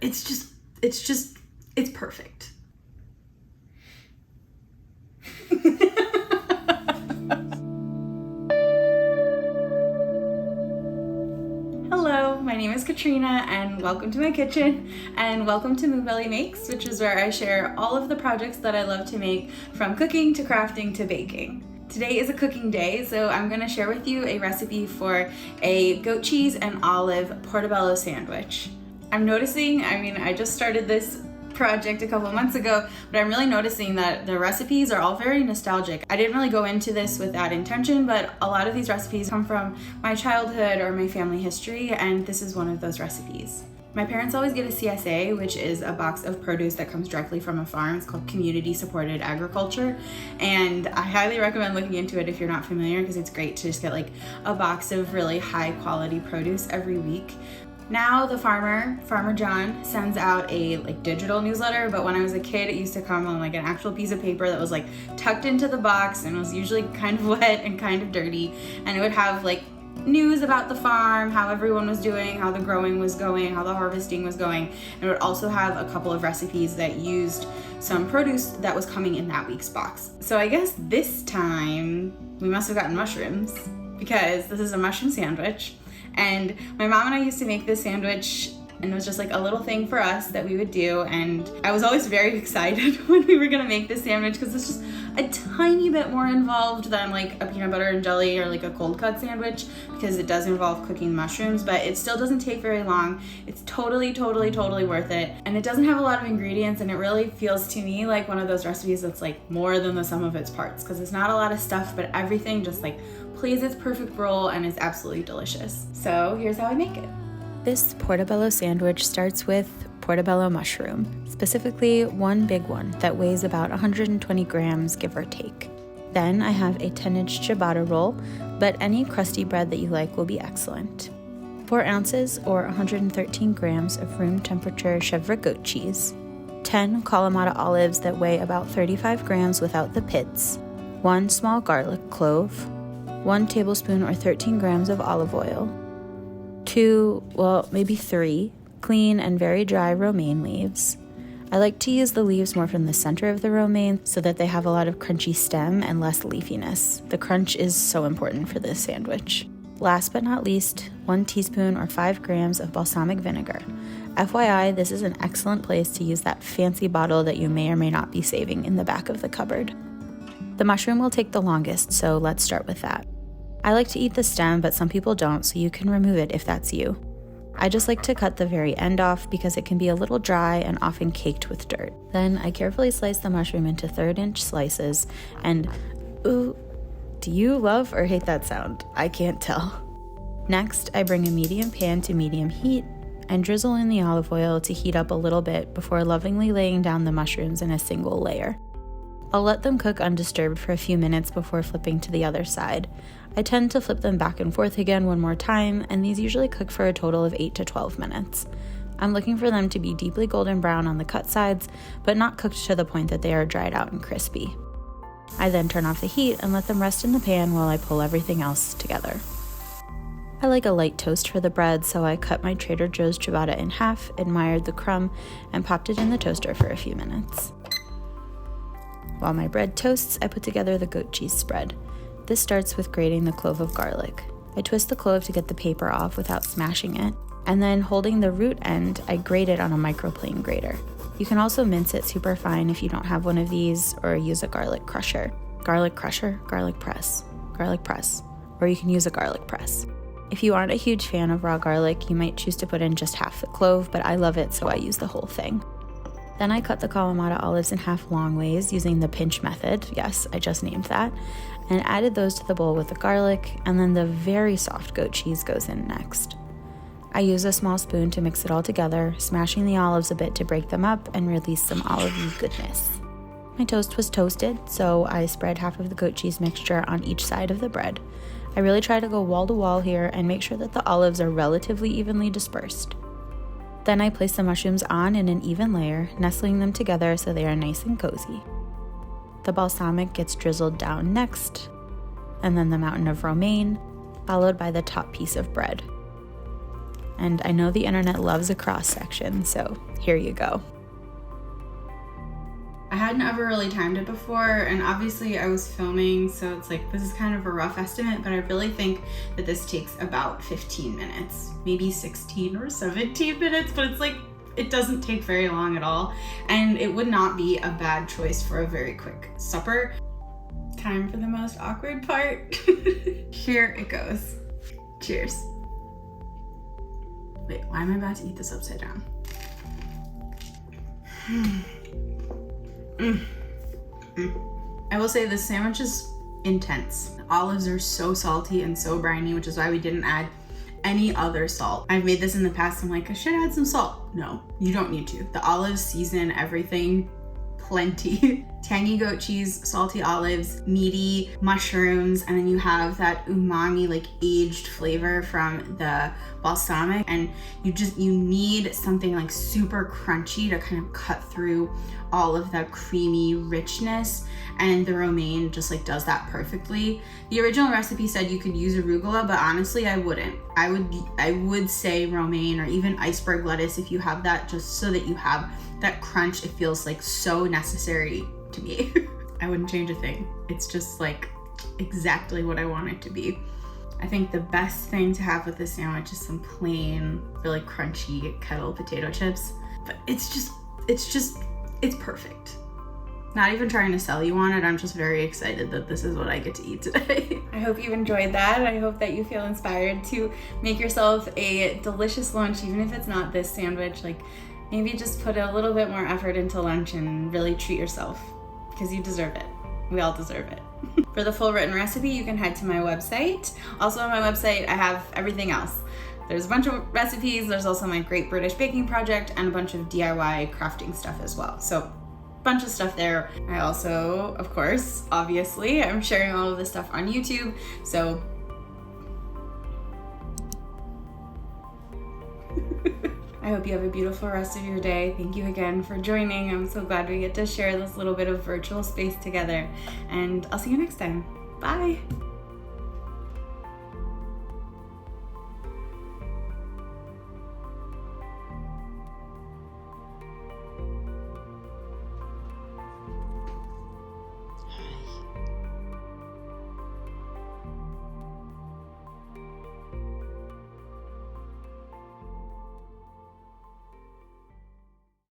it's perfect. Hello, my name is Katrina and welcome to my kitchen and welcome to Moonbelly Makes, which is where I share all of the projects that I love to make, from cooking to crafting to baking. Today is a cooking day, so I'm going to share with you a recipe for a goat cheese and olive portobello sandwich. I'm noticing, I just started this project a couple of months ago, but I'm really noticing that the recipes are all very nostalgic. I didn't really go into this with that intention, but a lot of these recipes come from my childhood or my family history, and this is one of those recipes. My parents always get a CSA, which is a box of produce that comes directly from a farm. It's called Community Supported Agriculture, and I highly recommend looking into it if you're not familiar, because it's great to just get like a box of really high quality produce every week. Now the Farmer John, sends out a digital newsletter, but when I was a kid it used to come on an actual piece of paper that was tucked into the box and was usually kind of wet and kind of dirty, and it would have news about the farm, how everyone was doing, how the growing was going, how the harvesting was going, and it would also have a couple of recipes that used some produce that was coming in that week's box. So I guess this time we must have gotten mushrooms, because this is a mushroom sandwich. And my mom and I used to make this sandwich, and it was just a little thing for us that we would do, and I was always very excited when we were gonna make this sandwich, because it's just a tiny bit more involved than a peanut butter and jelly or a cold cut sandwich, because it does involve cooking mushrooms, but it still doesn't take very long. It's totally worth it, and it doesn't have a lot of ingredients, and it really feels to me like one of those recipes that's more than the sum of its parts, because it's not a lot of stuff, but everything just plays its perfect role and is absolutely delicious. So here's how I make it. This portobello sandwich starts with portobello mushroom, specifically one big one that weighs about 120 grams, give or take. Then I have a 10-inch ciabatta roll, but any crusty bread that you like will be excellent. 4 ounces or 113 grams of room temperature chèvre goat cheese, 10 Kalamata olives that weigh about 35 grams without the pits, 1 small garlic clove, 1 tablespoon or 13 grams of olive oil, 3 clean and very dry romaine leaves. I like to use the leaves more from the center of the romaine so that they have a lot of crunchy stem and less leafiness. The crunch is so important for this sandwich. Last but not least, 1 teaspoon or 5 grams of balsamic vinegar. FYI, this is an excellent place to use that fancy bottle that you may or may not be saving in the back of the cupboard. The mushroom will take the longest, so let's start with that. I like to eat the stem, but some people don't, so you can remove it if that's you. I just like to cut the very end off because it can be a little dry and often caked with dirt. Then I carefully slice the mushroom into 3rd-inch slices, and ooh, do you love or hate that sound? I can't tell. Next, I bring a medium pan to medium heat and drizzle in the olive oil to heat up a little bit before lovingly laying down the mushrooms in a single layer. I'll let them cook undisturbed for a few minutes before flipping to the other side. I tend to flip them back and forth again one more time, and these usually cook for a total of 8 to 12 minutes. I'm looking for them to be deeply golden brown on the cut sides, but not cooked to the point that they are dried out and crispy. I then turn off the heat and let them rest in the pan while I pull everything else together. I like a light toast for the bread, so I cut my Trader Joe's ciabatta in half, admired the crumb, and popped it in the toaster for a few minutes. While my bread toasts, I put together the goat cheese spread. This starts with grating the clove of garlic. I twist the clove to get the paper off without smashing it, and then holding the root end, I grate it on a microplane grater. You can also mince it super fine if you don't have one of these, or use a garlic crusher. Garlic crusher, garlic press, or you can use a garlic press. If you aren't a huge fan of raw garlic, you might choose to put in just half the clove, but I love it, so I use the whole thing. Then I cut the Kalamata olives in half long ways using the pinch method, yes, I just named that, and added those to the bowl with the garlic, and then the very soft goat cheese goes in next. I use a small spoon to mix it all together, smashing the olives a bit to break them up and release some olivey goodness. My toast was toasted, so I spread half of the goat cheese mixture on each side of the bread. I really try to go wall to wall here and make sure that the olives are relatively evenly dispersed. Then I place the mushrooms on in an even layer, nestling them together so they are nice and cozy. The balsamic gets drizzled down next, and then the mountain of romaine, followed by the top piece of bread. And I know the internet loves a cross section, so here you go. I hadn't ever really timed it before, and obviously I was filming, so it's like, this is kind of a rough estimate, but I really think that this takes about 15 minutes, maybe 16 or 17 minutes, but it's like, it doesn't take very long at all, and it would not be a bad choice for a very quick supper. Time for the most awkward part. Here it goes. Cheers. Wait, why am I about to eat this upside down? I will say this sandwich is intense. The olives are so salty and so briny, which is why we didn't add any other salt. I've made this in the past. I'm like, I should add some salt. No, you don't need to. The olives season everything plenty. Tangy goat cheese, salty olives, meaty mushrooms, and then you have that umami, like aged flavor from the balsamic, and you need something like super crunchy to kind of cut through all of that creamy richness, and the romaine just like does that perfectly. The original recipe said you could use arugula, but honestly I wouldn't. I would say romaine or even iceberg lettuce if you have that, just so that you have that crunch. It feels like so necessary to me. I wouldn't change a thing. It's just like exactly what I want it to be. I think the best thing to have with this sandwich is some plain, really crunchy kettle potato chips. But it's perfect. Not even trying to sell you on it. I'm just very excited that this is what I get to eat today. I hope you enjoyed that. I hope that you feel inspired to make yourself a delicious lunch, even if it's not this sandwich. Like, maybe just put a little bit more effort into lunch and really treat yourself, because you deserve it. We all deserve it. For the full written recipe, you can head to my website. Also on my website, I have everything else. There's a bunch of recipes. There's also my Great British Baking Project and a bunch of DIY crafting stuff as well. So bunch of stuff there. I also, of course, obviously, I'm sharing all of this stuff on YouTube. So I hope you have a beautiful rest of your day. Thank you again for joining. I'm so glad we get to share this little bit of virtual space together. And I'll see you next time. Bye.